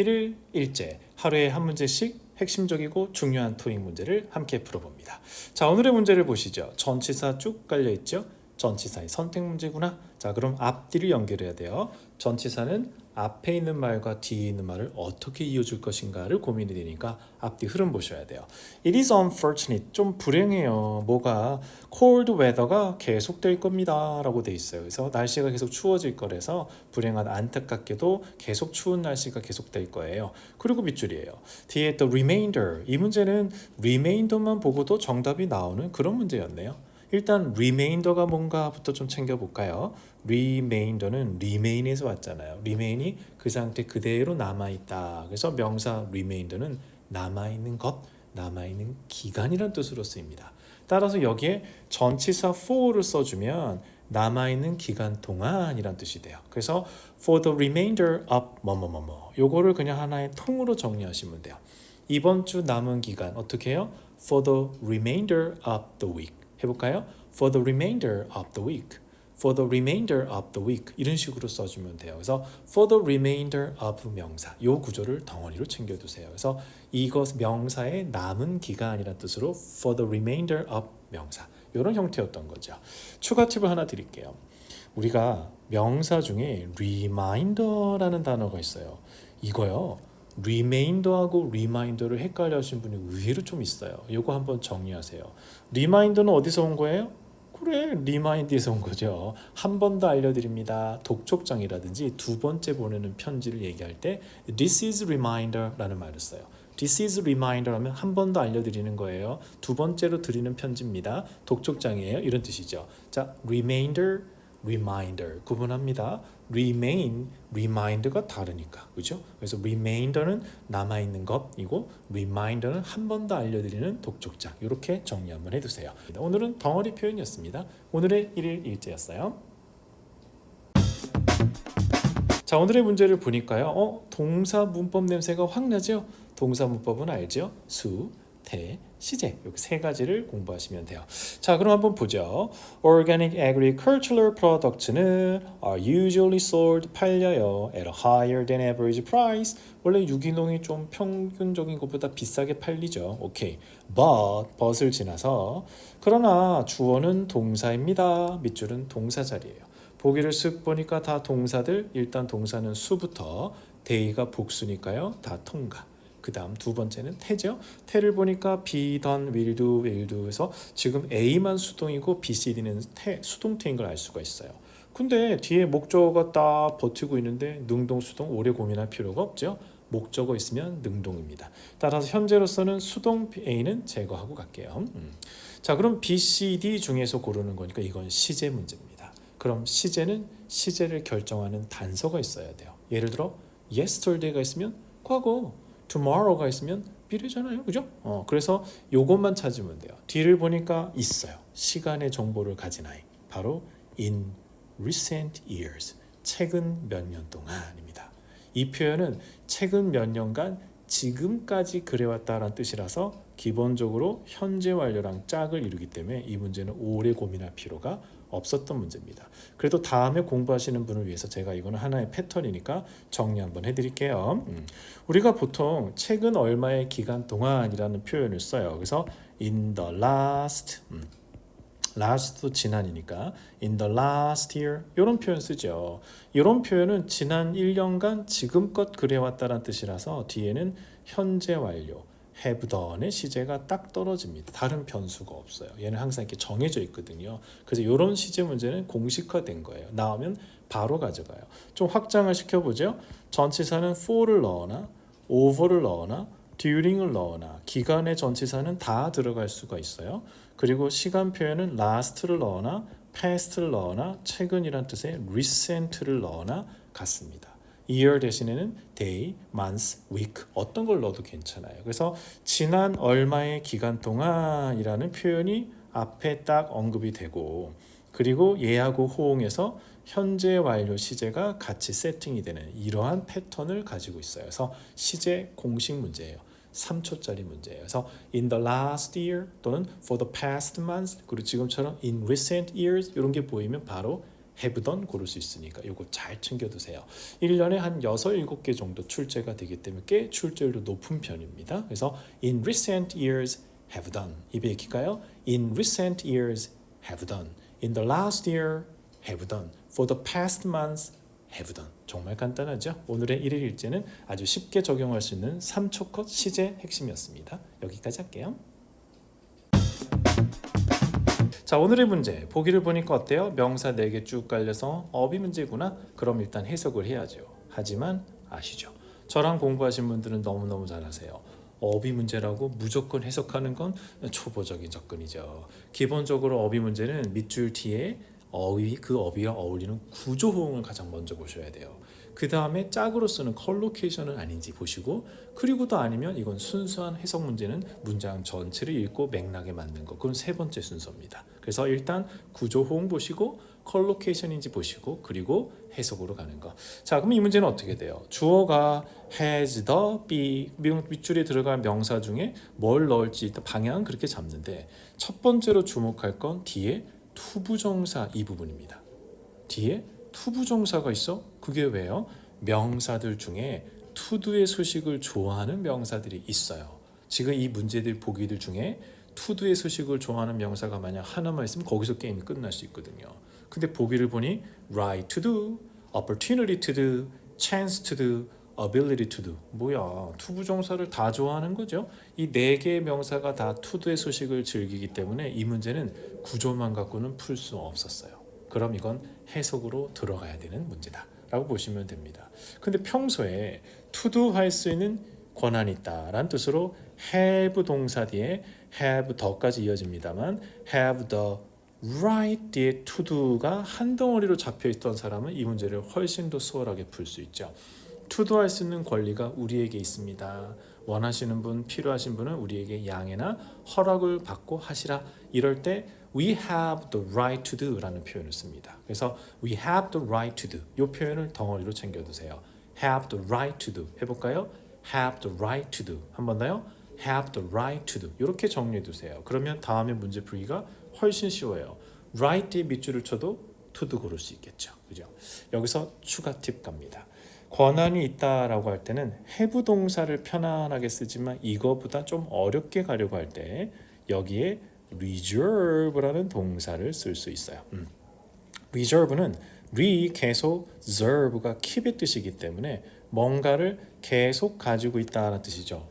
1일 1제 하루에 한 문제씩 핵심적이고 중요한 토익 문제를 함께 풀어봅니다. 자, 오늘의 문제를 보시죠. 전치사 쭉 깔려있죠? 전치사의 선택 문제구나. 자, 그럼 앞뒤를 연결해야 돼요. 전치사는 앞에 있는 말과 뒤에 있는 말을 어떻게 이어줄 것인가를 고민이 되니까 앞뒤 흐름 보셔야 돼요. It is unfortunate. 좀 불행해요. 뭐가 cold weather가 계속될 겁니다 라고 돼 있어요. 그래서 날씨가 계속 추워질 거라서 불행한 안타깝게도 계속 추운 날씨가 계속될 거예요. 그리고 밑줄이에요. 뒤에 또 remainder. 이 문제는 remainder만 보고도 정답이 나오는 그런 문제였네요. 일단 remainder가 뭔가부터 좀 챙겨볼까요? remainder는 remain에서 왔잖아요. remain이 그 상태 그대로 남아있다. 그래서 명사 remainder는 남아있는 것, 남아있는 기간이란 뜻으로 쓰입니다. 따라서 여기에 전치사 for를 써주면 남아있는 기간 동안이란 뜻이 돼요. 그래서 for the remainder of 뭐뭐뭐뭐 요거를 그냥 하나의 통으로 정리하시면 돼요. 이번 주 남은 기간 어떻게 해요? For the remainder of the week 해볼까요? For the remainder of the week. For the remainder of the week. 이런 식으로 써주면 돼요. 그래서 for the remainder of 명사. 이 구조를 덩어리로 챙겨두세요. 그래서 이것 명사의 남은 기간이라는 뜻으로 for the remainder of 명사. 이런 형태였던 거죠. 추가 팁을 하나 드릴게요. 우리가 명사 중에 reminder라는 단어가 있어요. 이거요. 리메인더하고 리마인더를 헷갈려 하신 분이 의외로 좀 있어요. 이거 한번 정리하세요. 리마인더는 어디서 온 거예요? 그래, 리마인드에서 온 거죠. 한 번 더 알려드립니다. 독촉장이라든지 두 번째 보내는 편지를 얘기할 때 This is reminder라는 말을 써요. This is reminder 하면 한 번 더 알려드리는 거예요. 두 번째로 드리는 편지입니다. 독촉장이에요. 이런 뜻이죠. 자, remainder, reminder 구분합니다. remain, reminder가 다르니까, 그죠? 그래서 remainder는 남아있는 것이고 reminder는 한 번 더 알려드리는 독촉장. 이렇게 정리 한번 해두세요. 오늘은 덩어리 표현이었습니다. 오늘의 1일 1제였어요. 자, 오늘의 문제를 보니까요. 동사 문법 냄새가 확 나죠? 동사 문법은 알죠? 수, 태, 시제 이렇게 세 가지를 공부하시면 돼요. 자, 그럼 한번 보죠. Organic agricultural products는 are usually sold 팔려요 at a higher than average price. 원래 유기농이 좀 평균적인 것보다 비싸게 팔리죠. 오케이. but을 지나서 그러나 주어는 동사입니다. 밑줄은 동사 자리예요. 보기를 쓱 보니까 다 동사들. 일단 동사는 수부터 day가 복수니까요. 다 통과. 그 다음 두 번째는 태죠. 태를 보니까 be, done, will do, will do 해서 지금 A만 수동이고 B, C, D는 수동태인 걸 알 수가 있어요. 근데 뒤에 목적어가 딱 버티고 있는데 능동, 수동 오래 고민할 필요가 없죠. 목적어 있으면 능동입니다. 따라서 현재로서는 수동 A는 제거하고 갈게요. 자, 그럼 B, C, D 중에서 고르는 거니까 이건 시제 문제입니다. 그럼 시제는 시제를 결정하는 단서가 있어야 돼요. 예를 들어 yesterday가 있으면 과거, tomorrow가 있으면 미래잖아요. 그죠? 그래서 요것만 찾으면 돼요. 뒤를 보니까 있어요. 시간의 정보를 가진 아이. 바로 in recent years. 최근 몇 년 동안입니다. 이 표현은 최근 몇 년간 지금까지 그래왔다라는 뜻이라서 기본적으로 현재 완료랑 짝을 이루기 때문에 이 문제는 오래 고민할 필요가 없었던 문제입니다. 그래도 다음에 공부하시는 분을 위해서 제가 이거는 하나의 패턴이니까 정리 한번 해드릴게요. 우리가 보통 최근 얼마의 기간 동안이라는 표현을 써요. 그래서 in the last, last도 지난이니까 in the last year 이런 표현 쓰죠. 이런 표현은 지난 1년간 지금껏 그래왔다는 뜻이라서 뒤에는 현재 완료 have done의 시제가 딱 떨어집니다. 다른 변수가 없어요. 얘는 항상 이렇게 정해져 있거든요. 그래서 이런 시제 문제는 공식화된 거예요. 나오면 바로 가져가요. 좀 확장을 시켜보죠. 전치사는 for를 넣거나 over를 넣거나 during을 넣거나 기간의 전치사는 다 들어갈 수가 있어요. 그리고 시간 표현은 last를 넣거나 past를 넣거나 최근이란 뜻의 recent를 넣거나 같습니다. year 대신에는 day, month, week 어떤 걸 넣어도 괜찮아요. 그래서 지난 얼마의 기간 동안이라는 표현이 앞에 딱 언급이 되고 그리고 얘하고 호응해서 현재 완료 시제가 같이 세팅이 되는 이러한 패턴을 가지고 있어요. 그래서 시제 공식 문제예요. 3초짜리 문제예요. 그래서 in the last year 또는 for the past month 그리고 지금처럼 in recent years 이런 게 보이면 바로 have done 고를 수 있으니까 요거 잘 챙겨두세요. 1년에 한 6, 7개 정도 출제가 되기 때문에 꽤 출제율도 높은 편입니다. 그래서 in recent years have done 입에 익힐까요? in recent years have done in the last year have done for the past months have done 정말 간단하죠? 오늘의 1일 일제는 아주 쉽게 적용할 수 있는 3초 컷 시제 핵심이었습니다. 여기까지 할게요. 자, 오늘의 문제 보기를 보니까 어때요? 명사 4개 쭉 깔려서 어휘 문제구나. 그럼 일단 해석을 해야죠. 하지만 아시죠? 저랑 공부하신 분들은 너무너무 잘 아세요. 어휘 문제라고 무조건 해석하는 건 초보적인 접근이죠. 기본적으로 어휘 문제는 밑줄 뒤에 어휘, 그 어휘와 어울리는 구조호응을 가장 먼저 보셔야 돼요. 그 다음에 짝으로 쓰는 컬로케이션은 아닌지 보시고, 그리고도 아니면 이건 순수한 해석 문제는 문장 전체를 읽고 맥락에 맞는 거. 그건 세 번째 순서입니다. 그래서 일단 구조호응 보시고 컬로케이션인지 보시고 그리고 해석으로 가는 거. 자, 그럼 이 문제는 어떻게 돼요? 주어가 has, the, be 밑줄에 들어갈 명사 중에 뭘 넣을지 일단 방향은 그렇게 잡는데 첫 번째로 주목할 건 뒤에 투부정사 이 부분입니다. 뒤에 투부정사가 있어? 그게 왜요? 명사들 중에 투두의 수식을 좋아하는 명사들이 있어요. 지금 이 문제들 보기들 중에 투두의 수식을 좋아하는 명사가 만약 하나만 있으면 거기서 게임이 끝날 수 있거든요. 근데 보기를 보니 right to do, opportunity to do, chance to do, ability to do. 뭐야, 투부정사를 다 좋아하는 거죠. 이 4개의 명사가 다 투두의 수식을 즐기기 때문에 이 문제는 구조만 갖고는 풀 수 없었어요. 그럼 이건 해석으로 들어가야 되는 문제다 라고 보시면 됩니다. 근데 평소에 to do 할 수 있는 권한이 있다라는 뜻으로 have 동사 뒤에 have the까지 이어집니다만 have the right 뒤에 to do가 한 덩어리로 잡혀있던 사람은 이 문제를 훨씬 더 수월하게 풀 수 있죠. to do 할 수 있는 권리가 우리에게 있습니다. 원하시는 분, 필요하신 분은 우리에게 양해나 허락을 받고 하시라. 이럴 때 we have the right to do 라는 표현을 씁니다. 그래서 we have the right to do 이 표현을 덩어리로 챙겨두세요. have the right to do 해볼까요? have the right to do 한 번 더요. have the right to do 이렇게 정리해두세요. 그러면 다음에 문제 풀기가 훨씬 쉬워요. right 뒤에 밑줄을 쳐도 to do 고를 수 있겠죠. 그죠? 여기서 추가 팁 갑니다. 권한이 있다라고 할 때는 have 동사를 편안하게 쓰지만 이거보다 좀 어렵게 가려고 할 때 여기에 reserve라는 동사를 쓸 수 있어요. reserve는 계속 serve가 keep의 뜻이기 때문에 뭔가를 계속 가지고 있다는 뜻이죠.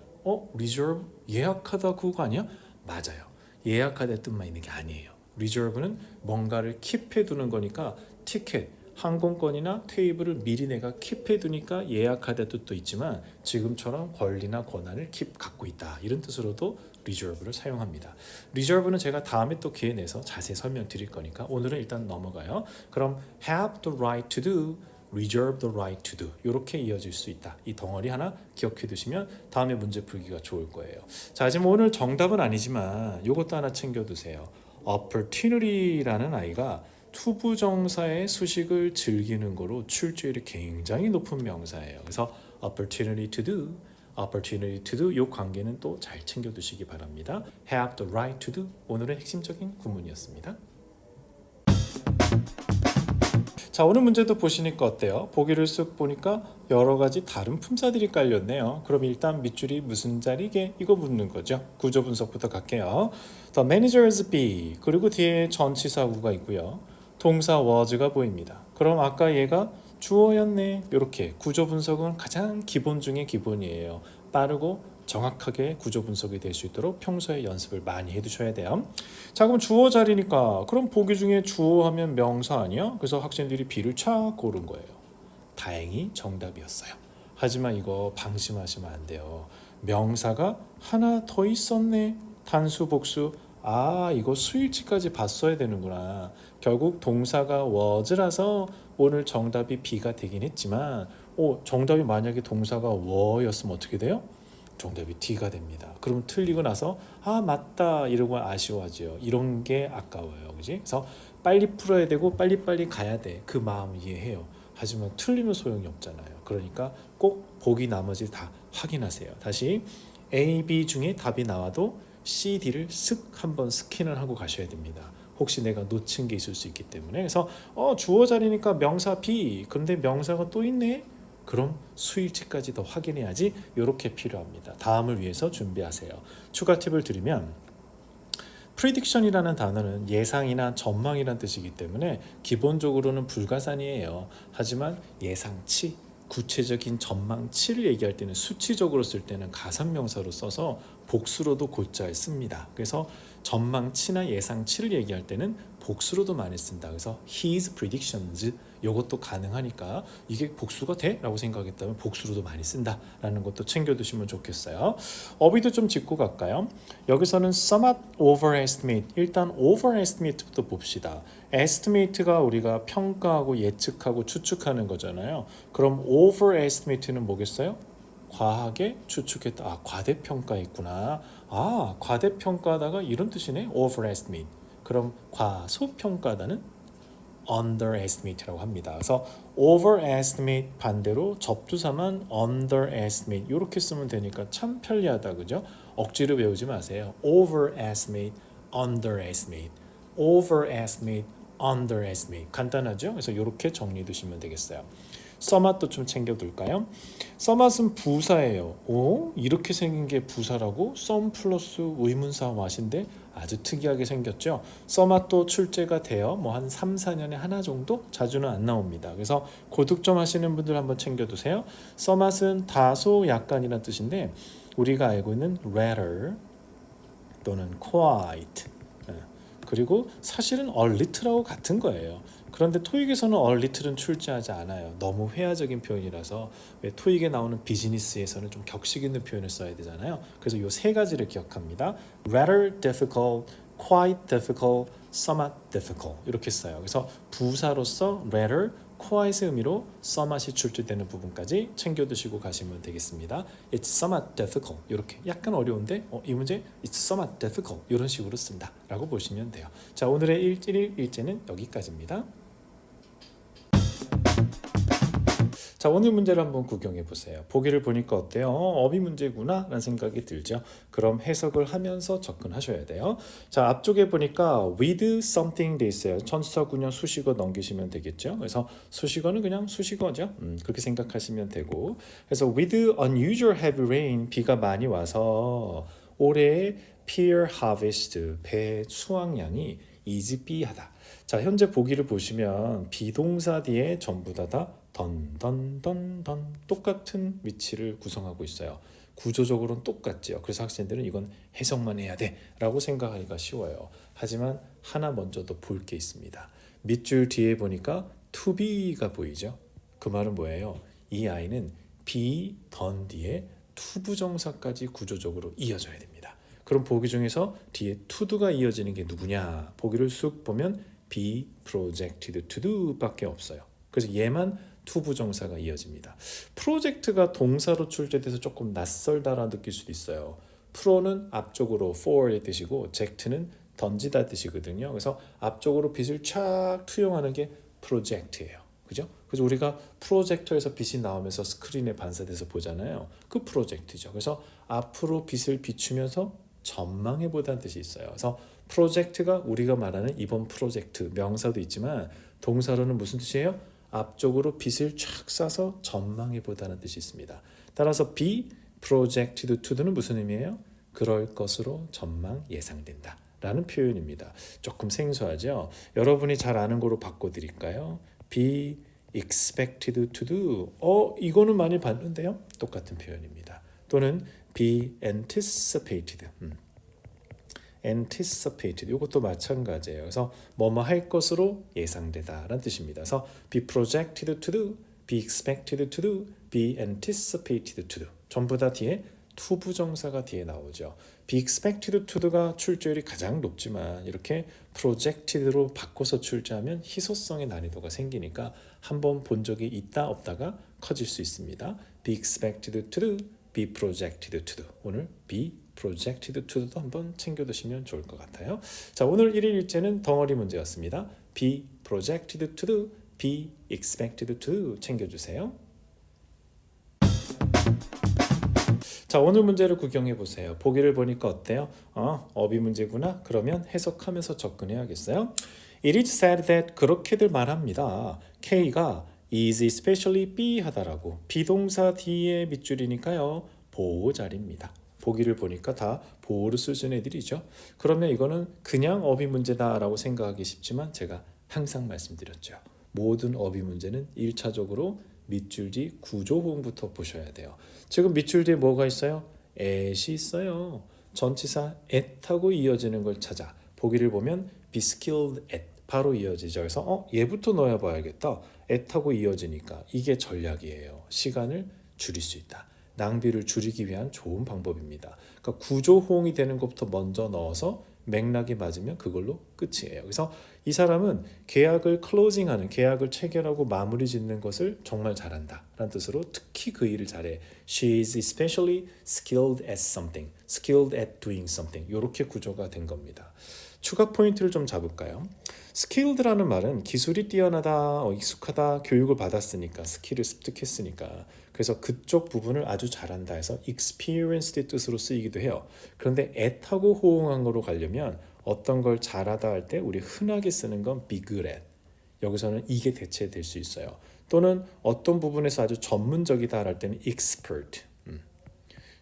reserve 예약하다 그거 아니야? 맞아요. 예약하다 뜻만 있는 게 아니에요. reserve는 뭔가를 keep해 두는 거니까 티켓 항공권이나 테이블을 미리 내가 킵해 두니까 예약하다 뜻도 있지만 지금처럼 권리나 권한을 갖고 있다 이런 뜻으로도 reserve를 사용합니다. reserve는 제가 다음에 또 기회 내서 자세히 설명드릴 거니까 오늘은 일단 넘어가요. 그럼 have the right to do, reserve the right to do 이렇게 이어질 수 있다. 이 덩어리 하나 기억해 두시면 다음에 문제 풀기가 좋을 거예요. 자, 지금 오늘 정답은 아니지만 이것도 하나 챙겨두세요. opportunity라는 아이가 투부정사의 수식을 즐기는 거로 출제율이 굉장히 높은 명사예요. 그래서 opportunity to do, opportunity to do 이 관계는 또 잘 챙겨두시기 바랍니다. have the right to do 오늘의 핵심적인 구문이었습니다. 자, 오늘 문제도 보시니까 어때요? 보기를 쓱 보니까 여러 가지 다른 품사들이 깔렸네요. 그럼 일단 밑줄이 무슨 자리게? 이거 묻는 거죠. 구조 분석부터 갈게요. The managers be 그리고 뒤에 전치사구가 있고요. 동사 was가 보입니다. 그럼 아까 얘가 주어였네. 이렇게 구조 분석은 가장 기본 중에 기본이에요. 빠르고 정확하게 구조 분석이 될 수 있도록 평소에 연습을 많이 해두셔야 돼요. 자, 그럼 주어 자리니까 그럼 보기 중에 주어 하면 명사 아니야? 그래서 학생들이 B를 착 고른 거예요. 다행히 정답이었어요. 하지만 이거 방심하시면 안 돼요. 명사가 하나 더 있었네. 단수 복수. 아, 이거 수일치까지 봤어야 되는구나. 결국 동사가 was라서 오늘 정답이 B가 되긴 했지만 정답이 만약에 동사가 were였으면 어떻게 돼요? 정답이 D가 됩니다. 그럼 틀리고 나서 아 맞다 이러고 아쉬워하죠. 이런 게 아까워요. 그지? 그래서 빨리 풀어야 되고 빨리빨리 가야 돼. 그 마음 이해해요. 하지만 틀리면 소용이 없잖아요. 그러니까 꼭 보기 나머지 다 확인하세요. 다시 A, B 중에 답이 나와도 C, D를 쓱 한번 스캔을 하고 가셔야 됩니다. 혹시 내가 놓친 게 있을 수 있기 때문에. 그래서 주어 자리니까 명사 be. 그런데 명사가 또 있네. 그럼 수일치까지 더 확인해야지. 이렇게 필요합니다. 다음을 위해서 준비하세요. 추가 팁을 드리면 prediction이라는 단어는 예상이나 전망이라는 뜻이기 때문에 기본적으로는 불가산이에요. 하지만 예상치, 구체적인 전망치를 얘기할 때는 수치적으로 쓸 때는 가산명사로 써서 복수로도 곧잘 씁니다. 그래서 전망치나 예상치를 얘기할 때는 복수로도 많이 쓴다. 그래서 his predictions 이것도 가능하니까 이게 복수가 돼? 라고 생각했다면 복수로도 많이 쓴다라는 것도 챙겨두시면 좋겠어요. 어휘도 좀 짚고 갈까요? 여기서는 somewhat overestimate, 일단 overestimate부터 봅시다. estimate가 우리가 평가하고 예측하고 추측하는 거잖아요. 그럼 overestimate는 뭐겠어요? 과하게 추측했다. 과대평가했구나. 과대평가하다가 이런 뜻이네. overestimate. 그럼 과소평가하다는 underestimate라고 합니다. 그래서 overestimate 반대로 접두사만 underestimate 이렇게 쓰면 되니까 참 편리하다, 그죠? 억지로 외우지 마세요. overestimate, underestimate, overestimate, underestimate 간단하죠? 그래서 이렇게 정리해 두시면 되겠어요. somewhat도 좀 챙겨둘까요? somewhat은 부사예요. 이렇게 생긴 게 부사라고? some 플러스 의문사 what인데 아주 특이하게 생겼죠. somewhat도 출제가 돼요. 뭐 한 3, 4년에 하나 정도? 자주는 안 나옵니다. 그래서 고득점 하시는 분들 한번 챙겨두세요. somewhat은 다소 약간이라는 뜻인데 우리가 알고 있는 rather 또는 quite 그리고 사실은 a little하고 같은 거예요. 그런데 토익에서는 a little은 출제하지 않아요. 너무 회화적인 표현이라서 왜 토익에 나오는 비즈니스에서는 좀 격식 있는 표현을 써야 되잖아요. 그래서 이 세 가지를 기억합니다. rather difficult, quite difficult, somewhat difficult 이렇게 써요. 그래서 부사로서 rather, quite의 의미로 somewhat이 출제되는 부분까지 챙겨두시고 가시면 되겠습니다. It's somewhat difficult 이렇게 약간 어려운데 이 문제 It's somewhat difficult 이런 식으로 쓴다 라고 보시면 돼요. 자, 오늘의 1일 1제는 여기까지입니다. 자, 오늘 문제를 한번 구경해 보세요. 보기를 보니까 어때요? 어휘 문제구나 라는 생각이 들죠. 그럼 해석을 하면서 접근하셔야 돼요. 자, 앞쪽에 보니까 with something 돼 있어요. 천수사구년 수식어 넘기시면 되겠죠. 그래서 수식어는 그냥 수식어죠. 그렇게 생각하시면 되고, 그래서 with unusual heavy rain, 비가 많이 와서 올해의 pear harvest, 배 수확량이 이지비하다. 자, 현재 보기를 보시면 비동사 뒤에 전부 다 던 똑같은 위치를 구성하고 있어요. 구조적으로는 똑같죠. 그래서 학생들은 이건 해석만 해야 돼 라고 생각하기가 쉬워요. 하지만 하나 먼저 더 볼 게 있습니다. 밑줄 뒤에 보니까 to be가 보이죠. 그 말은 뭐예요? 이 아이는 be, done 뒤에 to 부정사까지 구조적으로 이어져야 됩니다. 그럼 보기 중에서 뒤에 to do가 이어지는 게 누구냐? 보기를 쑥 보면 be projected to do 밖에 없어요. 그래서 얘만 to 부정사가 이어집니다. 프로젝트가 동사로 출제돼서 조금 낯설다라 느낄 수도 있어요. 프로는 앞쪽으로 for의 뜻이고 젝트는 던지다 뜻이거든요. 그래서 앞쪽으로 빛을 쫙 투영하는 게 프로젝트예요. 그죠? 그래서 우리가 프로젝터에서 빛이 나오면서 스크린에 반사돼서 보잖아요. 그 프로젝트죠. 그래서 앞으로 빛을 비추면서 전망해 보다는 뜻이 있어요. 그래서 프로젝트가 우리가 말하는 이번 프로젝트 명사도 있지만 동사로는 무슨 뜻이에요? 앞쪽으로 빛을 쫙 쏴서 전망해 보다는 뜻이 있습니다. 따라서 be projected to는 무슨 의미예요? 그럴 것으로 전망 예상된다 라는 표현입니다. 조금 생소하죠? 여러분이 잘 아는 거로 바꿔드릴까요? be expected to do. 이거는 많이 봤는데요? 똑같은 표현입니다. 또는 be anticipated. anticipated 이것도 마찬가지예요. 그래서 뭐뭐 할 것으로 예상되다라는 뜻입니다. 그래서 be projected to do, be expected to do, be anticipated to do 전부 다 뒤에 to 부정사가 뒤에 나오죠. be expected to do가 출제율이 가장 높지만 이렇게 projected로 바꿔서 출제하면 희소성의 난이도가 생기니까 한번 본 적이 있다 없다가 커질 수 있습니다. be expected to do, be projected to do. 오늘 be projected to도 한번 챙겨두시면 좋을 것 같아요. 자, 오늘 1일 1제는 덩어리 문제였습니다. be projected to do, be expected to do 챙겨주세요. 자, 오늘 문제를 구경해 보세요. 보기를 보니까 어때요? 어휘 문제구나. 그러면 해석하면서 접근해야겠어요. It is said that 그렇게들 말합니다. K가 is especially B 하다라고. 비동사 뒤에 밑줄이니까요. 보호 자리입니다. 보기를 보니까 다 보호를 쓰는 애들이죠. 그러면 이거는 그냥 어휘 문제다라고 생각하기 쉽지만 제가 항상 말씀드렸죠. 모든 어휘 문제는 1차적으로 밑줄 뒤 구조호응부터 보셔야 돼요. 지금 밑줄 뒤에 뭐가 있어요? at이 있어요. 전치사 at하고 이어지는 걸 찾아. 보기를 보면 be skilled at 바로 이어지죠. 그래서 얘부터 넣어야 봐야겠다. at하고 이어지니까 이게 전략이에요. 시간을 줄일 수 있다. 낭비를 줄이기 위한 좋은 방법입니다. 그러니까 구조호응이 되는 것부터 먼저 넣어서 맥락이 맞으면 그걸로 끝이에요. 그래서 이 사람은 계약을 클로징하는, 계약을 체결하고 마무리 짓는 것을 정말 잘한다 라는 뜻으로 특히 그 일을 잘해. She is especially skilled at something, skilled at doing something. 이렇게 구조가 된 겁니다. 추가 포인트를 좀 잡을까요? skilled라는 말은 기술이 뛰어나다, 익숙하다, 교육을 받았으니까, 스킬을 습득했으니까 그래서 그쪽 부분을 아주 잘한다 해서 experienced의 뜻으로 쓰이기도 해요. 그런데 at하고 호응한 거로 가려면 어떤 걸 잘하다 할 때 우리 흔하게 쓰는 건 be good at. 여기서는 이게 대체될 수 있어요. 또는 어떤 부분에서 아주 전문적이다 할 때는 expert.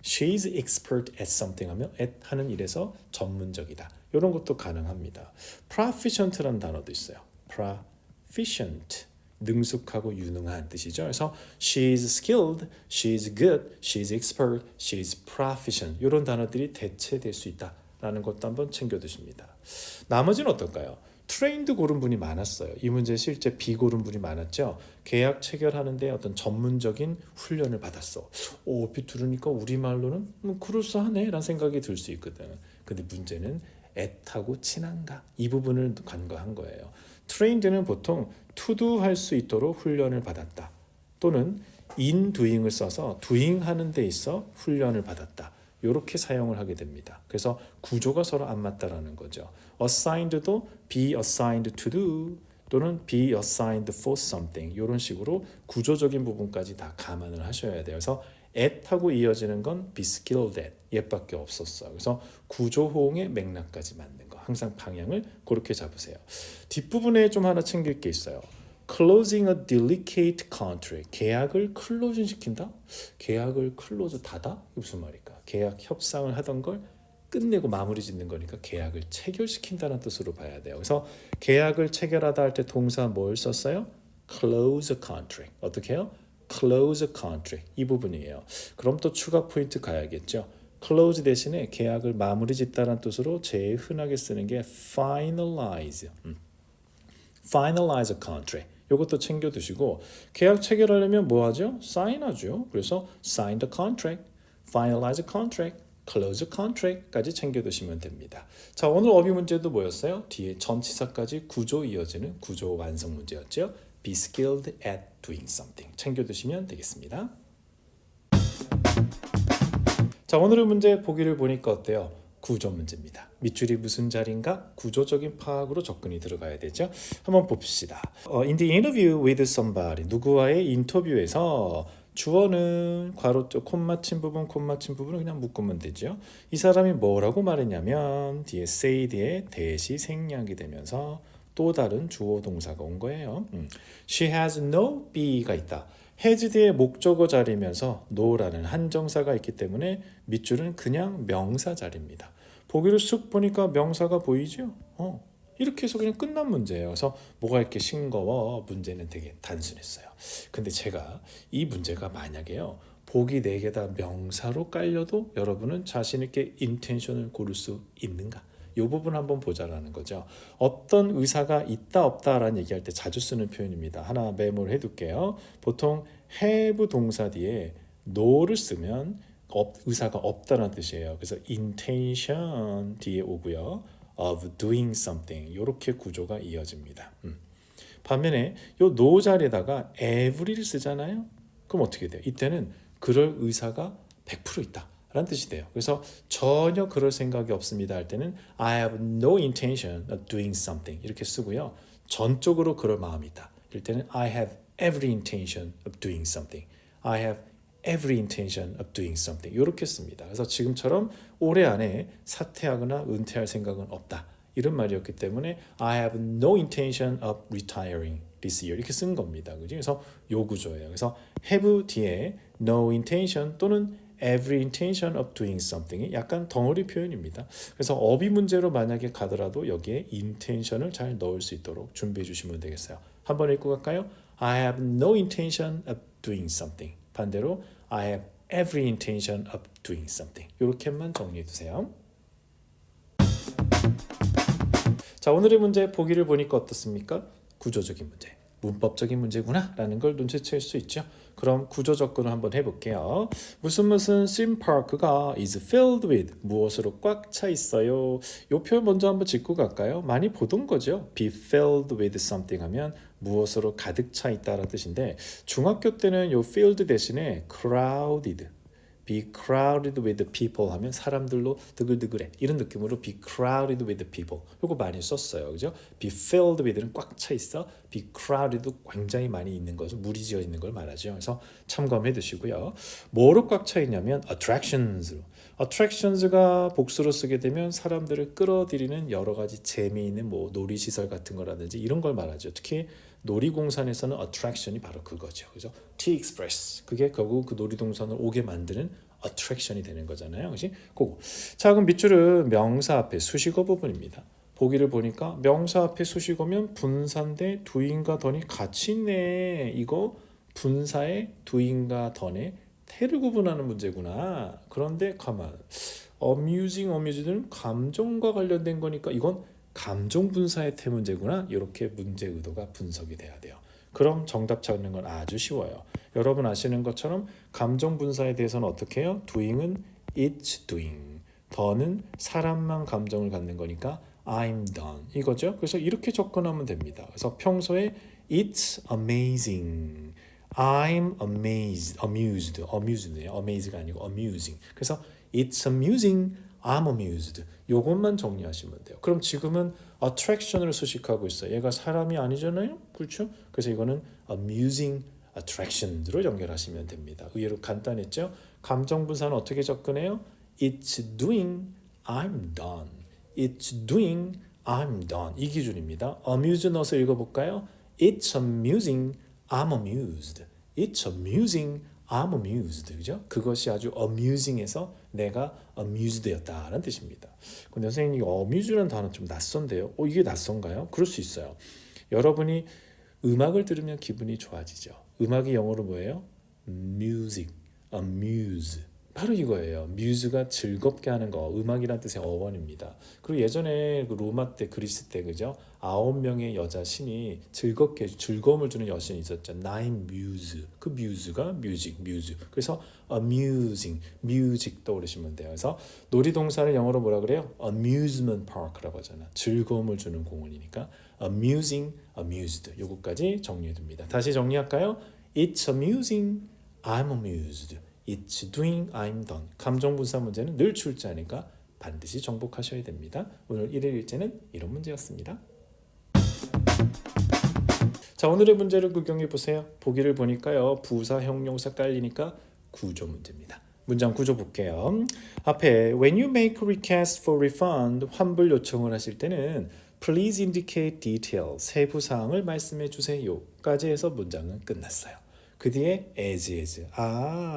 She's expert at something 하면 at 하는 일에서 전문적이다. 이런 것도 가능합니다. proficient라는 단어도 있어요. proficient. 능숙하고 유능한 뜻이죠. 그래서 she's skilled, she's good, she's expert, she's proficient 이런 단어들이 대체될 수 있다라는 것도 한번 챙겨두십니다. 나머지는 어떨까요? trained 고른 분이 많았어요. 이 문제 실제 비고른 분이 많았죠. 계약 체결하는데 어떤 전문적인 훈련을 받았어. 얼핏 들으니까 우리말로는 그럴싸하네 라는 생각이 들 수 있거든. 근데 문제는 at하고 친한가? 이 부분을 간과한 거예요. trained는 보통 to do 할 수 있도록 훈련을 받았다. 또는 in doing을 써서 doing 하는 데 있어 훈련을 받았다. 이렇게 사용을 하게 됩니다. 그래서 구조가 서로 안 맞다라는 거죠. assigned도 be assigned to do 또는 be assigned for something 이런 식으로 구조적인 부분까지 다 감안을 하셔야 돼요. 그래서 at하고 이어지는 건 be skilled at 얘밖에 없었어요. 그래서 구조호응의 맥락까지 맞는 거 항상 방향을 그렇게 잡으세요. 뒷부분에 좀 하나 챙길 게 있어요. closing a delicate contract 계약을 클로징 시킨다? 계약을 클로즈 닫아? 이게 무슨 말일까? 계약 협상을 하던 걸 끝내고 마무리 짓는 거니까 계약을 체결시킨다는 뜻으로 봐야 돼요. 그래서 계약을 체결하다 할 때 동사 뭘 썼어요? close a contract. 어떻게 해요? close a contract. 이 부분이에요. 그럼 또 추가 포인트 가야겠죠. close 대신에 계약을 마무리 짓다는 뜻으로 제일 흔하게 쓰는 게 finalize. finalize a contract. 이것도 챙겨 두시고 계약 체결하려면 뭐 하죠? 사인하죠. 그래서 sign the contract, finalize a contract, close a contract까지 챙겨 두시면 됩니다. 자, 오늘 어휘 문제도 뭐였어요? 뒤에 전치사까지 구조 이어지는 구조 완성 문제였죠. Be skilled at doing something 챙겨 두시면 되겠습니다. 자, 오늘의 문제 보기를 보니까 어때요? 구조 문제입니다. 밑줄이 무슨 자리인가? 구조적인 파악으로 접근이 들어가야 되죠. 한번 봅시다. In the interview with somebody 누구와의 인터뷰에서 주어는 괄호 쪽 콤 맞힌 부분을 그냥 묶으면 되죠. 이 사람이 뭐라고 말했냐면 뒤에 say 뒤에 대시 생략이 되면서 또 다른 주어 동사가 온 거예요. She has no be가 있다. has 뒤에 목적어 자리면서 no라는 한정사가 있기 때문에 밑줄은 그냥 명사 자리입니다. 보기를 쓱 보니까 명사가 보이죠? 이렇게 해서 그냥 끝난 문제예요. 그래서 뭐가 이렇게 싱거워? 문제는 되게 단순했어요. 근데 제가 이 문제가 만약에요. 보기 4개 다 명사로 깔려도 여러분은 자신 있게 인텐션을 고를 수 있는가? 이 부분 한번 보자라는 거죠. 어떤 의사가 있다 없다라는 얘기할 때 자주 쓰는 표현입니다. 하나 메모를 해둘게요. 보통 have 동사 뒤에 no를 쓰면 의사가 없다는 뜻이에요. 그래서 intention 뒤에 오고요. of doing something 이렇게 구조가 이어집니다. 반면에 이 no 자리에다가 every를 쓰잖아요. 그럼 어떻게 돼요? 이때는 그럴 의사가 100% 있다. 라는 뜻이 돼요. 그래서 전혀 그럴 생각이 없습니다 할 때는 I have no intention of doing something 이렇게 쓰고요. 전적으로 그럴 마음이 있다. 이럴 때는 I have every intention of doing something. I have every intention of doing something 이렇게 씁니다. 그래서 지금처럼 올해 안에 사퇴하거나 은퇴할 생각은 없다. 이런 말이었기 때문에 I have no intention of retiring this year 이렇게 쓴 겁니다. 그죠? 그래서 요 구조예요. 그래서 have 뒤에 no intention 또는 every intention of doing something이 약간 덩어리 표현입니다. 그래서 어휘 문제로 만약에 가더라도 여기에 intention을 잘 넣을 수 있도록 준비해 주시면 되겠어요. 한번 읽고 갈까요? I have no intention of doing something. 반대로 I have every intention of doing something. 이렇게만 정리해 두세요. 자, 오늘의 문제 보기를 보니까 어떻습니까? 구조적인 문제, 문법적인 문제구나 라는 걸 눈치챌 수 있죠. 그럼 구조 접근을 한번 해볼게요. 무슨 theme park가 is filled with 무엇으로 꽉 차 있어요. 이 표현 먼저 한번 짚고 갈까요? 많이 보던 거죠. be filled with something 하면 무엇으로 가득 차 있다라는 뜻인데 중학교 때는 요 filled 대신에 crowded be crowded with people 하면 사람들로 드글드글해 이런 느낌으로 be crowded with people 요거 많이 썼어요. 그죠? be filled with는 꽉 차 있어 be crowded도 굉장히 많이 있는 것을 무리지어 있는 걸 말하죠. 그래서 참고해 두시고요. 뭐로 꽉 차 있냐면 attractions로 attractions가 복수로 쓰게 되면 사람들을 끌어들이는 여러 가지 재미있는 뭐 놀이시설 같은 거라든지 이런 걸 말하죠. 특히 놀이공산에서는 attraction이 바로 그거죠. 그죠? T-Express. 그게 결국 그 놀이동산을 오게 만드는 attraction이 되는 거잖아요. 그렇지? 그거. 자, 그럼 밑줄은 명사 앞에 수식어 부분입니다. 보기를 보니까 명사 앞에 수식어면 분사인데 doing과 done이 같이 있네. 이거 분사의 doing과 done의 태를 구분하는 문제구나. 그런데 가만. amusing는 감정과 관련된 거니까 이건 감정 분사의 태 문제구나. 이렇게 문제 의도가 분석이 돼야 돼요. 그럼 정답 찾는 건 아주 쉬워요. 여러분 아시는 것처럼 감정 분사에 대해서는 어떻게 해요? doing은 it's doing. done는 사람만 감정을 갖는 거니까 I'm done. 이거죠. 그래서 이렇게 접근하면 됩니다. 그래서 평소에 it's amazing. I'm amazed. amused네요. amaze가 아니고 amusing. 그래서 it's amusing. I'm amused. 요것만 정리하시면 돼요. 그럼 지금은 attraction을 수식하고 있어요. 얘가 사람이 아니잖아요. 그렇죠? 그래서 이거는 amusing attractions로 연결하시면 됩니다. 의외로 간단했죠? 감정 분사는 어떻게 접근해요? It's doing, I'm done. It's doing, I'm done. 이 기준입니다. amuse 넣어서 읽어볼까요? It's amusing, I'm amused. It's amusing, I'm amused. 그죠? 그것이 아주 amusing해서 내가 amused였다라는 뜻입니다. 근데 선생님 이거 amuse라는 단어 좀 낯선데요. 이게 낯선가요? 그럴 수 있어요. 여러분이 음악을 들으면 기분이 좋아지죠. 음악이 영어로 뭐예요? music, amuse. 바로 이거예요. muse가 즐겁게 하는 거, 음악이란 뜻의 어원입니다. 그리고 예전에 그 로마 때, 그리스 때 그죠? 9명의 여자 신이 즐거움을 주는 여신이 있었죠. Nine muse. 그 muse가 muse. 그래서 amusing, music 떠오르시면 돼요. 그래서 놀이동산을 영어로 뭐라 그래요? amusement park라고 하잖아. 즐거움을 주는 공원이니까 amusing, amused. 요거까지 정리해 둡니다. 다시 정리할까요? It's amusing, I'm amused. It's doing, I'm done. 감정분사 문제는 늘 출제하니까 반드시 정복하셔야 됩니다. 오늘 1일 1제는 이런 문제였습니다. 자, 오늘의 문제를 구경해 보세요. 보기를 보니까요. 부사, 형용사 깔리니까 구조 문제입니다. 문장 구조 볼게요. 앞에 when you make request for refund 환불 요청을 하실 때는 please indicate detail 세부 사항을 말씀해 주세요까지 해서 문장은 끝났어요. 그 뒤에 as.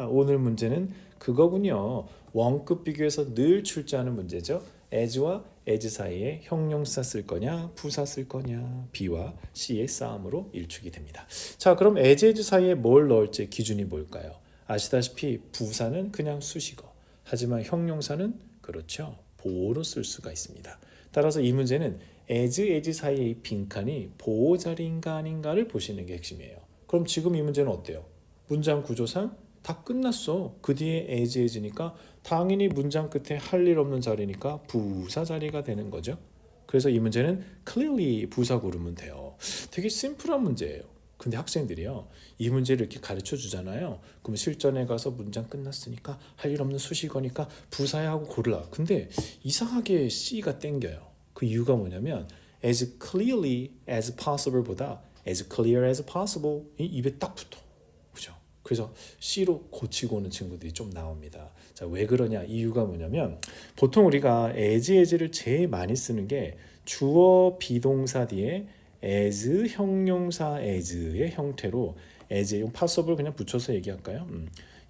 오늘 문제는 그거군요. 원급 비교에서 늘 출제하는 문제죠. as와 as 사이에 형용사 쓸 거냐 부사 쓸 거냐 B와 C의 싸움으로 일축이 됩니다. 자, 그럼 as 사이에 뭘 넣을지 기준이 뭘까요? 아시다시피 부사는 그냥 수식어. 하지만 형용사는 그렇죠. 보호로 쓸 수가 있습니다. 따라서 이 문제는 as 사이의 빈칸이 보호 자리인가 아닌가를 보시는 게 핵심이에요. 그럼 지금 이 문제는 어때요? 문장 구조상 다 끝났어. 그 뒤에 as니까 당연히 문장 끝에 할 일 없는 자리니까 부사 자리가 되는 거죠. 그래서 이 문제는 clearly 부사 고르면 돼요. 되게 심플한 문제예요. 근데 학생들이요. 이 문제를 이렇게 가르쳐 주잖아요. 그럼 실전에 가서 문장 끝났으니까 할 일 없는 수식어니까 부사야 하고 고르라. 근데 이상하게 C가 땡겨요. 그 이유가 뭐냐면 as clearly as possible 보다 as clear as possible 이 입에 딱 붙어. 그죠? 그래서 C로 고치고 오는 친구들이 좀 나옵니다. 자, 왜 그러냐? 이유가 뭐냐면 보통 우리가 as를 제일 많이 쓰는 게 주어 비동사 뒤에 as 형용사 as의 형태로 as possible 그냥 붙여서 얘기할까요?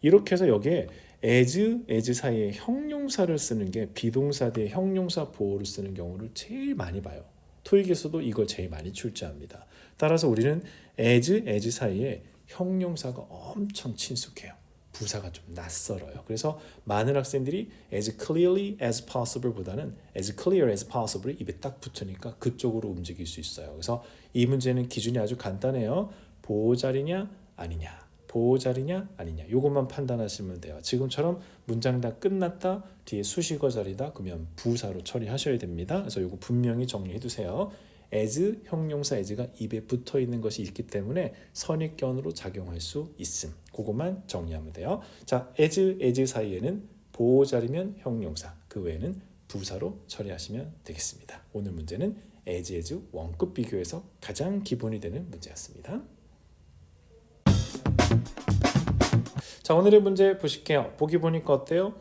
이렇게 해서 여기에 as 사이에 형용사를 쓰는 게 비동사 뒤에 형용사 보호를 쓰는 경우를 제일 많이 봐요. 토익에서도 이걸 제일 많이 출제합니다. 따라서 우리는 as 사이에 형용사가 엄청 친숙해요. 부사가 좀 낯설어요. 그래서 많은 학생들이 as clearly as possible 보다는 as clear as possible 입에 딱 붙으니까 그쪽으로 움직일 수 있어요. 그래서 이 문제는 기준이 아주 간단해요. 보호자리냐 아니냐, 보호자리냐 아니냐, 이것만 판단하시면 돼요. 지금처럼 문장 다 끝났다, 뒤에 수식어 자리다, 그러면 부사로 처리하셔야 됩니다. 그래서 이거 분명히 정리해 두세요. as 형용사 as가 입에 붙어 있는 것이 있기 때문에 선입견으로 작용할 수 있음. 그것만 정리하면 돼요. 자, as 사이에는 보호자리면 형용사, 그 외에는 부사로 처리하시면 되겠습니다. 오늘 문제는 as 원급 비교에서 가장 기본이 되는 문제였습니다. 자, 오늘의 문제 보실게요. 보기 보니까 어때요?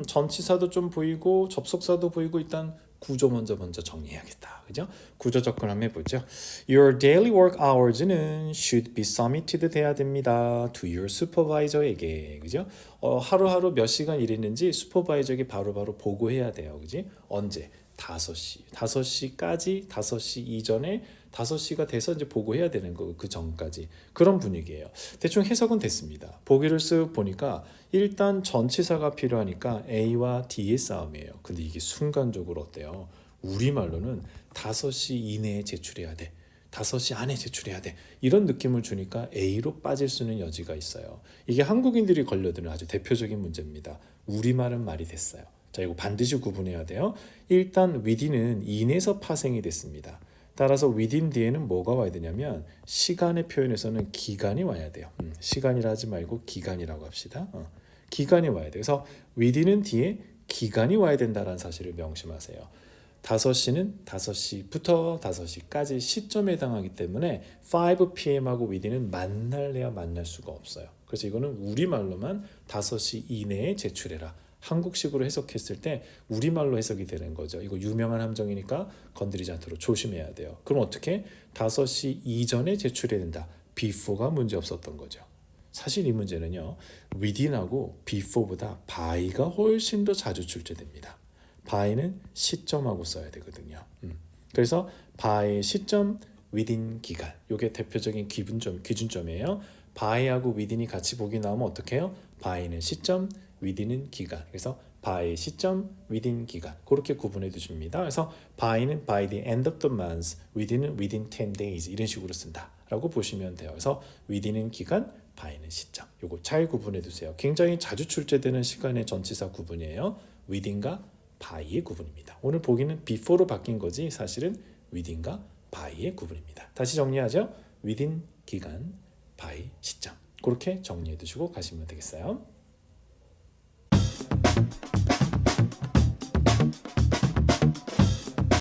전치사도 좀 보이고 접속사도 보이고 일단 구조 먼저 정리해야겠다. 그죠? 구조 접근 한번 해보죠. Your daily work hours는 should be submitted 돼야 됩니다. To your supervisor에게. 그죠? 하루하루 몇 시간 일했는지 슈퍼바이저에게 바로바로 보고해야 돼요. 그지? 언제? 5시. 5시까지, 5시 이전에 5시가 돼서 이제 보고해야 되는 거, 그 전까지. 그런 분위기예요. 대충 해석은 됐습니다. 보기를 쓱 보니까 일단 전치사가 필요하니까 A와 D의 싸움이에요. 근데 이게 순간적으로 어때요? 우리말로는 5시 이내에 제출해야 돼. 5시 안에 제출해야 돼. 이런 느낌을 주니까 A로 빠질 수 있는 여지가 있어요. 이게 한국인들이 걸려드는 아주 대표적인 문제입니다. 우리말은 말이 됐어요. 자, 이거 반드시 구분해야 돼요. 일단 within은 in에서 파생이 됐습니다. 따라서 within 뒤에는 뭐가 와야 되냐면 시간의 표현에서는 기간이 와야 돼요. 시간이라 하지 말고 기간이라고 합시다. 기간이 와야 돼요. 그래서 within은 뒤에 기간이 와야 된다는 사실을 명심하세요. 5시는 5시부터 5시까지 시점에 해당하기 때문에 5pm하고 within은 만날래야 만날 수가 없어요. 그래서 이거는 우리말로만 5시 이내에 제출해라. 한국식으로 해석했을 때 우리말로 해석이 되는 거죠. 이거 유명한 함정이니까 건드리지 않도록 조심해야 돼요. 그럼 어떻게? 5시 이전에 제출해야 된다. before가 문제 없었던 거죠. 사실 이 문제는요, within하고 before보다 by가 훨씬 더 자주 출제됩니다. by는 시점하고 써야 되거든요. 그래서 by 시점, within 기간. 이게 대표적인 기준점이에요. by하고 within이 같이 보기 나오면 어떻게 해요? by는 시점, within은 기간. 그래서 by 시점, within 기간. 그렇게 구분해 두십니다. 그래서 by는 by the end of the month, within은 within 10 days 이런 식으로 쓴다라고 보시면 돼요. 그래서 within은 기간, by는 시점. 요거 잘 구분해 두세요. 굉장히 자주 출제되는 시간의 전치사 구분이에요. within과 by의 구분입니다. 오늘 보기는 before로 바뀐 거지 사실은 within과 by의 구분입니다. 다시 정리하죠. within 기간, by 시점. 그렇게 정리해 두시고 가시면 되겠어요.